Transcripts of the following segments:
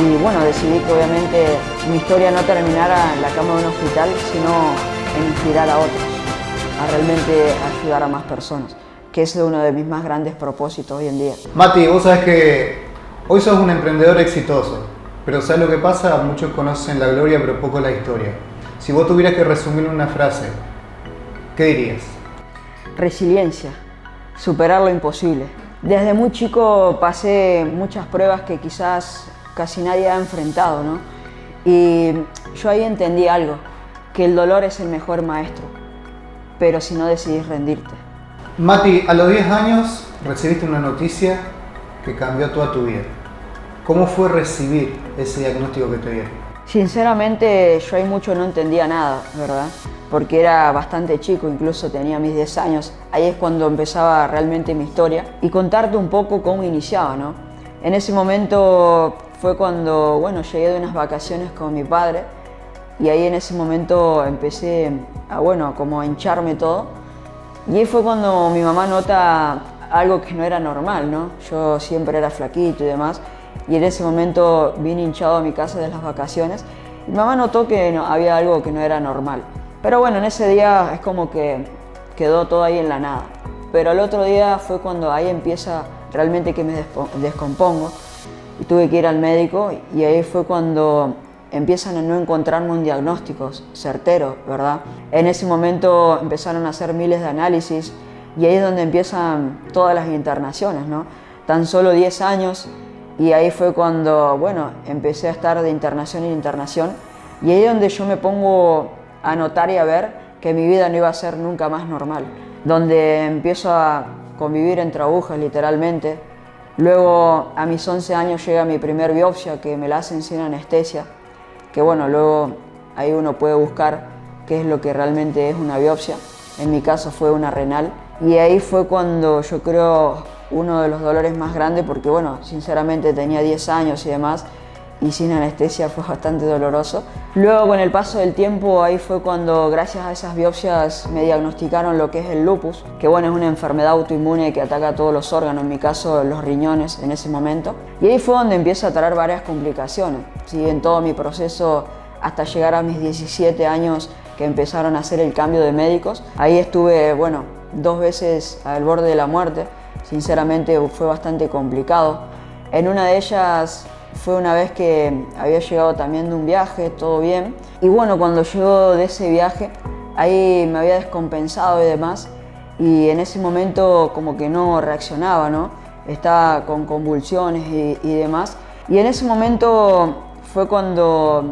y bueno, decidí que obviamente mi historia no terminara en la cama de un hospital, sino en inspirar a otros, a realmente ayudar a más personas, que es uno de mis más grandes propósitos hoy en día. Mati, vos sabés que hoy sos un emprendedor exitoso, pero ¿sabés lo que pasa? Muchos conocen la gloria, pero poco la historia. Si vos tuvieras que resumir una frase, ¿qué dirías? Resiliencia, superar lo imposible. Desde muy chico pasé muchas pruebas que quizás casi nadie ha enfrentado, ¿no? Y yo ahí entendí algo, que el dolor es el mejor maestro, pero si no decidís rendirte. Mati, a los 10 años recibiste una noticia que cambió toda tu vida. ¿Cómo fue recibir ese diagnóstico que te dieron? Sinceramente, yo ahí mucho no entendía nada, ¿verdad? Porque era bastante chico, incluso tenía mis 10 años. Ahí es cuando empezaba realmente mi historia. Y contarte un poco cómo iniciaba, ¿no? En ese momento fue cuando, bueno, llegué de unas vacaciones con mi padre. Y ahí en ese momento empecé a, bueno, como a hincharme todo. Y ahí fue cuando mi mamá nota algo que no era normal, ¿no? Yo siempre era flaquito y demás. Y en ese momento vine hinchado a mi casa de las vacaciones. Y mi mamá notó que había algo que no era normal. Pero bueno, en ese día es como que quedó todo ahí en la nada. Pero al otro día fue cuando ahí empieza realmente que me descompongo. Y tuve que ir al médico y ahí fue cuando empiezan a no encontrarme un diagnóstico certero, ¿verdad? En ese momento empezaron a hacer miles de análisis y ahí es donde empiezan todas las internaciones, ¿no? Tan solo 10 años y ahí fue cuando, bueno, empecé a estar de internación en internación y ahí es donde yo me pongo a notar y a ver que mi vida no iba a ser nunca más normal, donde empiezo a convivir entre agujas literalmente. Luego a mis 11 años llega mi primer biopsia que me la hacen sin anestesia, que bueno, luego ahí uno puede buscar qué es lo que realmente es una biopsia. En mi caso fue una renal y ahí fue cuando yo creo uno de los dolores más grandes porque bueno, sinceramente tenía 10 años y demás y sin anestesia fue bastante doloroso. Luego con el paso del tiempo ahí fue cuando gracias a esas biopsias me diagnosticaron lo que es el lupus, que bueno, es una enfermedad autoinmune que ataca a todos los órganos, en mi caso los riñones en ese momento. Y ahí fue donde empiezo a traer varias complicaciones, ¿sí? En todo mi proceso hasta llegar a mis 17 años que empezaron a hacer el cambio de médicos. Ahí estuve, bueno, 2 veces al borde de la muerte, sinceramente fue bastante complicado. En una de ellas fue una vez que había llegado también de un viaje, todo bien. Y bueno, cuando llego de ese viaje, ahí me había descompensado y demás. Y en ese momento como que no reaccionaba, ¿no? Estaba con convulsiones y demás. Y en ese momento fue cuando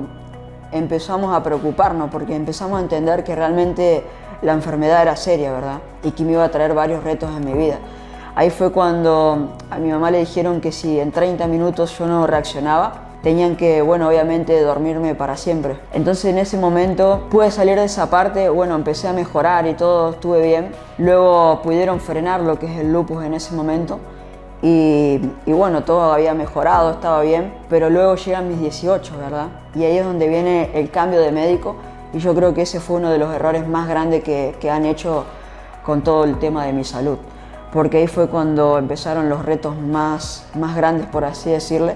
empezamos a preocuparnos, porque empezamos a entender que realmente la enfermedad era seria, ¿verdad? Y que me iba a traer varios retos en mi vida. Ahí fue cuando a mi mamá le dijeron que si en 30 minutos yo no reaccionaba, tenían que, bueno, obviamente dormirme para siempre. Entonces en ese momento pude salir de esa parte, bueno, empecé a mejorar y todo, estuve bien. Luego pudieron frenar lo que es el lupus en ese momento y bueno, todo había mejorado, estaba bien, pero luego llegan mis 18, ¿verdad? Y ahí es donde viene el cambio de médico y yo creo que ese fue uno de los errores más grandes que han hecho con todo el tema de mi salud. Porque ahí fue cuando empezaron los retos más grandes, por así decirle,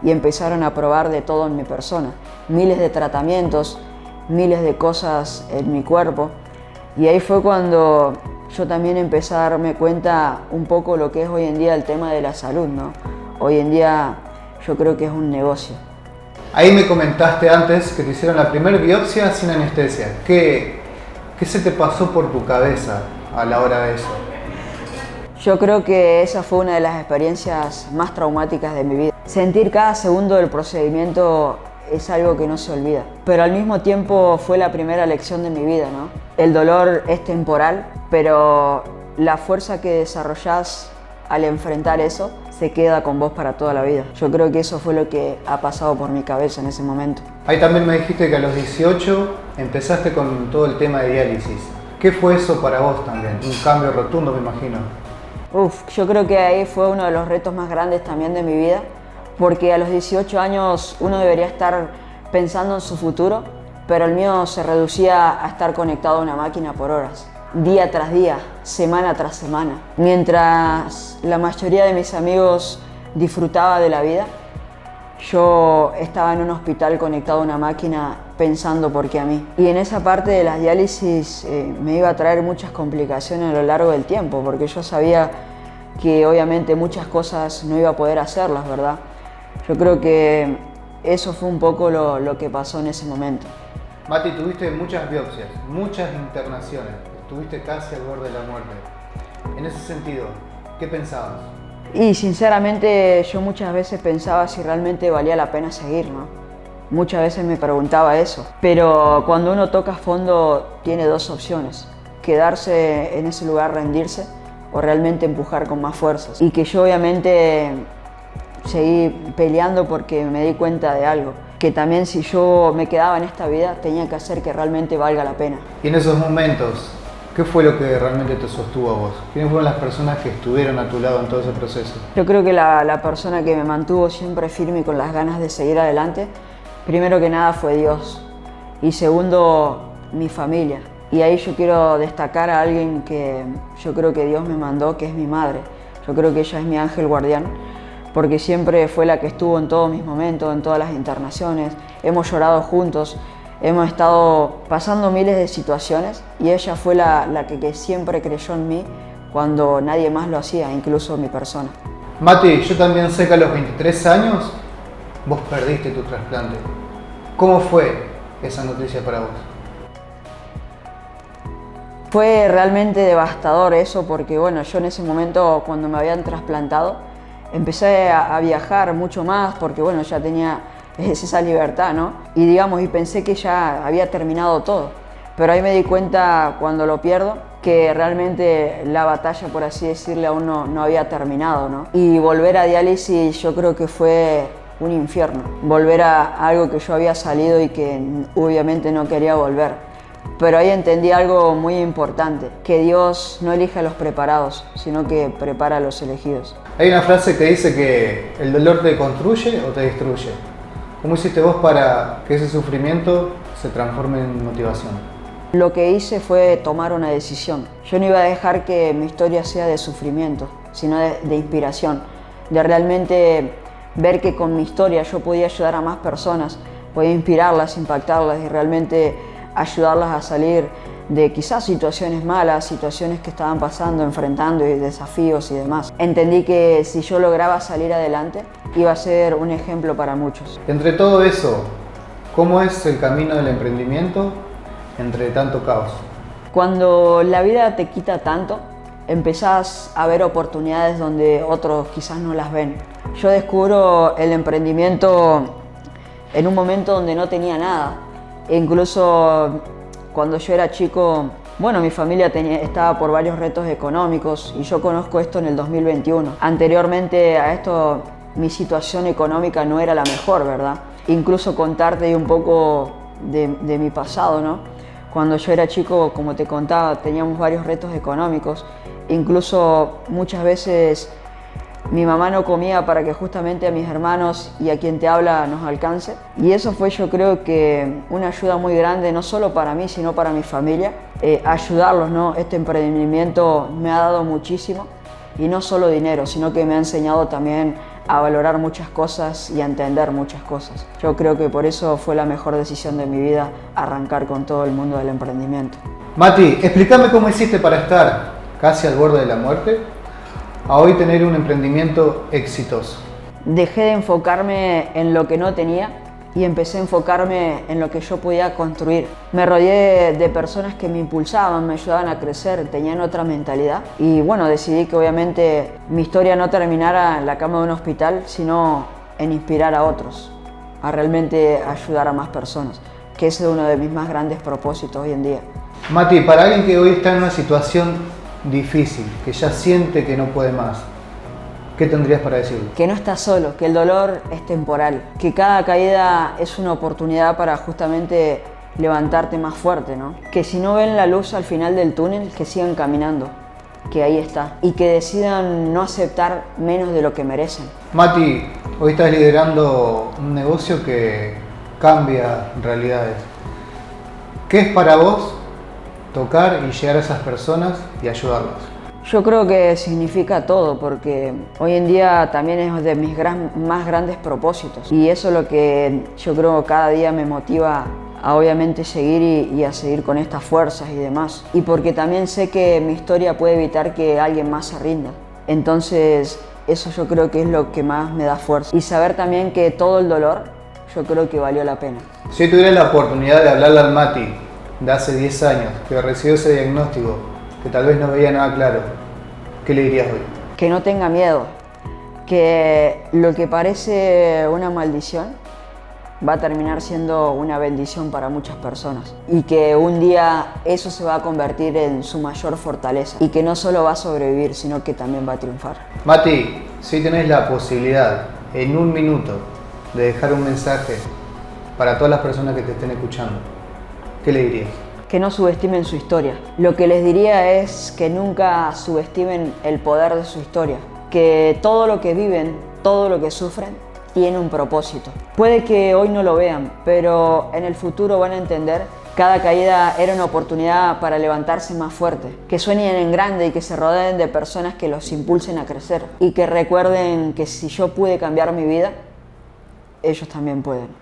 y empezaron a probar de todo en mi persona. Miles de tratamientos, miles de cosas en mi cuerpo. Y ahí fue cuando yo también empecé a darme cuenta un poco lo que es hoy en día el tema de la salud, ¿no? Hoy en día yo creo que es un negocio. Ahí me comentaste antes que te hicieron la primera biopsia sin anestesia. ¿Qué se te pasó por tu cabeza a la hora de eso? Yo creo que esa fue una de las experiencias más traumáticas de mi vida. Sentir cada segundo del procedimiento es algo que no se olvida, pero al mismo tiempo fue la primera lección de mi vida, ¿no? El dolor es temporal, pero la fuerza que desarrollás al enfrentar eso se queda con vos para toda la vida. Yo creo que eso fue lo que ha pasado por mi cabeza en ese momento. Ahí también me dijiste que a los 18 empezaste con todo el tema de diálisis. ¿Qué fue eso para vos también? Un cambio rotundo, me imagino. Yo creo que ahí fue uno de los retos más grandes también de mi vida, porque a los 18 años uno debería estar pensando en su futuro, pero el mío se reducía a estar conectado a una máquina por horas, día tras día, semana tras semana. Mientras la mayoría de mis amigos disfrutaba de la vida, yo estaba en un hospital conectado a una máquina pensando por qué a mí. Y en esa parte de las diálisis me iba a traer muchas complicaciones a lo largo del tiempo, porque yo sabía que obviamente muchas cosas no iba a poder hacerlas, ¿verdad? Yo creo que eso fue un poco lo que pasó en ese momento. Mati, tuviste muchas biopsias, muchas internaciones, estuviste casi al borde de la muerte. En ese sentido, ¿qué pensabas? Y sinceramente yo muchas veces pensaba si realmente valía la pena seguir, ¿no? Muchas veces me preguntaba eso. Pero cuando uno toca fondo tiene dos opciones: quedarse en ese lugar, rendirse, o realmente empujar con más fuerzas. Y que yo obviamente seguí peleando porque me di cuenta de algo, que también si yo me quedaba en esta vida tenía que hacer que realmente valga la pena. Y en esos momentos, ¿qué fue lo que realmente te sostuvo a vos? ¿Quiénes fueron las personas que estuvieron a tu lado en todo ese proceso? Yo creo que la persona que me mantuvo siempre firme y con las ganas de seguir adelante, primero que nada fue Dios, y segundo, mi familia. Y ahí yo quiero destacar a alguien que yo creo que Dios me mandó, que es mi madre. Yo creo que ella es mi ángel guardián, porque siempre fue la que estuvo en todos mis momentos, en todas las internaciones. Hemos llorado juntos, hemos estado pasando miles de situaciones y ella fue la que siempre creyó en mí cuando nadie más lo hacía, incluso mi persona. Mati, yo también sé que a los 23 años vos perdiste tu trasplante. ¿Cómo fue esa noticia para vos? Fue realmente devastador eso porque bueno, yo en ese momento cuando me habían trasplantado empecé a viajar mucho más porque bueno, ya tenía esa libertad, ¿no? Y digamos, y pensé que ya había terminado todo. Pero ahí me di cuenta cuando lo pierdo que realmente la batalla, por así decirle, aún no había terminado, ¿no? Y volver a diálisis yo creo que fue un infierno. Volver a algo que yo había salido y que obviamente no quería volver. Pero ahí entendí algo muy importante, que Dios no elige a los preparados, sino que prepara a los elegidos. Hay una frase que dice que el dolor te construye o te destruye. ¿Cómo hiciste vos para que ese sufrimiento se transforme en motivación? Lo que hice fue tomar una decisión. Yo no iba a dejar que mi historia sea de sufrimiento, sino de inspiración, de realmente ver que con mi historia yo podía ayudar a más personas, podía inspirarlas, impactarlas y realmente ayudarlas a salir de quizás situaciones malas, situaciones que estaban pasando, enfrentando y desafíos y demás. Entendí que si yo lograba salir adelante, iba a ser un ejemplo para muchos. Entre todo eso, ¿cómo es el camino del emprendimiento entre tanto caos? Cuando la vida te quita tanto, empezás a ver oportunidades donde otros quizás no las ven. Yo descubro el emprendimiento en un momento donde no tenía nada. E incluso cuando yo era chico, bueno, mi familia estaba por varios retos económicos y yo conozco esto en el 2021. Anteriormente a esto, mi situación económica no era la mejor, ¿verdad? Incluso contarte un poco de mi pasado, ¿no? Cuando yo era chico, como te contaba, teníamos varios retos económicos. Incluso muchas veces mi mamá no comía para que justamente a mis hermanos y a quien te habla nos alcance. Y eso fue, yo creo que una ayuda muy grande, no solo para mí, sino para mi familia. Ayudarlos, ¿no? Este emprendimiento me ha dado muchísimo. Y no solo dinero, sino que me ha enseñado también a valorar muchas cosas y a entender muchas cosas. Yo creo que por eso fue la mejor decisión de mi vida, arrancar con todo el mundo del emprendimiento. Mati, explícame cómo hiciste para estar casi al borde de la muerte a hoy tener un emprendimiento exitoso. Dejé de enfocarme en lo que no tenía y empecé a enfocarme en lo que yo podía construir. Me rodeé de personas que me impulsaban, me ayudaban a crecer, tenían otra mentalidad. Y bueno, decidí que obviamente mi historia no terminara en la cama de un hospital, sino en inspirar a otros, a realmente ayudar a más personas, que ese es uno de mis más grandes propósitos hoy en día. Mati, para alguien que hoy está en una situación difícil, que ya siente que no puede más, ¿qué tendrías para decirle? Que no estás solo, que el dolor es temporal, que cada caída es una oportunidad para justamente levantarte más fuerte, ¿no? Que si no ven la luz al final del túnel, que sigan caminando, que ahí está, y que decidan no aceptar menos de lo que merecen. Mati, hoy estás liderando un negocio que cambia realidades. ¿Qué es para vos tocar y llegar a esas personas y ayudarlas? Yo creo que significa todo, porque hoy en día también es de mis más grandes propósitos. Y eso es lo que yo creo cada día me motiva a obviamente seguir y a seguir con estas fuerzas y demás. Y porque también sé que mi historia puede evitar que alguien más se rinda. Entonces, eso yo creo que es lo que más me da fuerza. Y saber también que todo el dolor, yo creo que valió la pena. Si tuvieras la oportunidad de hablarle al Mati de hace 10 años, que recibió ese diagnóstico, que tal vez no veía nada claro, ¿qué le dirías hoy? Que no tenga miedo, que lo que parece una maldición va a terminar siendo una bendición para muchas personas y que un día eso se va a convertir en su mayor fortaleza y que no solo va a sobrevivir, sino que también va a triunfar. Mati, si tenés la posibilidad en un minuto de dejar un mensaje para todas las personas que te estén escuchando, ¿qué le dirías? Que no subestimen su historia. Lo que les diría es que nunca subestimen el poder de su historia, que todo lo que viven, todo lo que sufren, tiene un propósito. Puede que hoy no lo vean, pero en el futuro van a entender cada caída era una oportunidad para levantarse más fuerte, que sueñen en grande y que se rodeen de personas que los impulsen a crecer y que recuerden que si yo pude cambiar mi vida, ellos también pueden.